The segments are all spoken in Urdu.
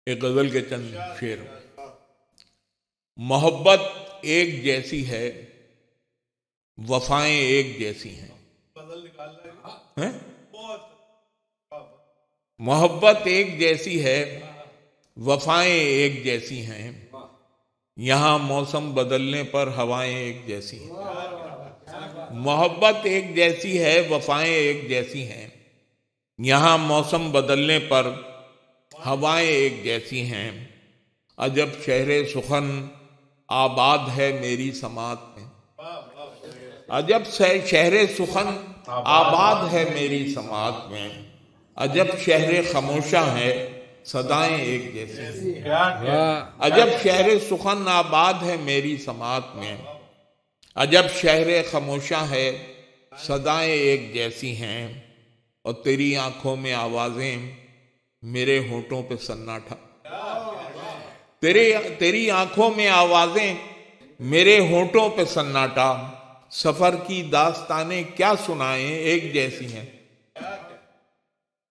ایک غزل کے چند شعر۔ محبت ایک جیسی ہے، وفائیں ایک جیسی ہیں۔ محبت ایک جیسی ہے، وفائیں ایک جیسی ہیں، یہاں موسم بدلنے پر ہوائیں ایک جیسی ہیں۔ محبت ایک جیسی ہے، وفائیں ایک جیسی ہیں، یہاں موسم بدلنے پر ہوائیں ایک جیسی ہیں۔ عجب شہر سخن آباد ہے میری سماعت میں، عجب شہر سخن آباد ہے میری سماعت میں، عجب شہر خاموشاں ہے صدائیں ایک جیسی ہیں۔ عجب شہر سخن آباد ہے میری سماعت میں، عجب شہر خاموشاں ہے صدائیں ایک جیسی ہیں، اور تیری آنکھوں میں آوازیں میرے ہونٹوں پہ سناٹا، تیری آنکھوں میں آوازیں میرے ہونٹوں پہ سناٹا، سفر کی داستانیں کیا سنائیں ایک جیسی ہیں۔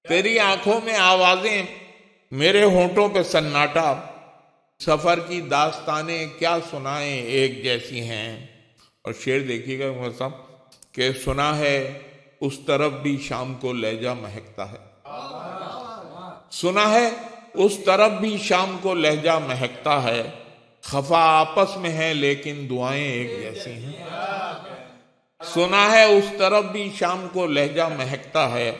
تیری آنکھوں میں آوازیں میرے ہونٹوں پہ سناٹا، سفر کی داستانیں کیا سنائیں ایک جیسی ہیں۔ اور شعر دیکھیے گا صاحب کہ سنا ہے اس طرف بھی شام کو لہجہ مہکتا ہے، سنا ہے اس طرف بھی شام کو لہجہ مہکتا ہے، خفا آپس میں ہے لیکن دعائیں ایک جیسی ہیں۔ سنا ہے اس طرف بھی شام کو لہجہ مہکتا ہے،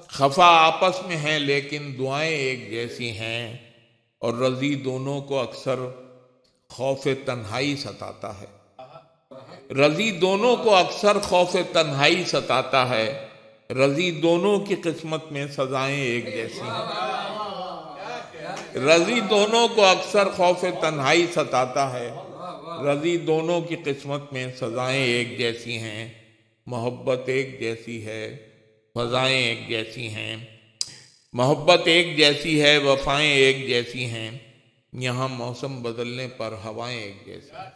خفا آپس میں ہے لیکن دعائیں ایک جیسی ہیں، اور رضی دونوں کو اکثر خوف تنہائی ستاتا ہے، رضی دونوں کو اکثر خوف تنہائی ستاتا ہے، رضی دونوں کی قسمت میں سزائیں ایک جیسی ہیں۔ رضی دونوں کو اکثر خوف تنہائی ستاتا ہے، رضی دونوں کی قسمت میں سزائیں ایک جیسی ہیں۔ محبت ایک جیسی ہے، فضائیں ایک جیسی ہیں، محبت ایک جیسی ہے، وفائیں ایک جیسی ہیں، یہاں موسم بدلنے پر ہوائیں ایک جیسی ہیں۔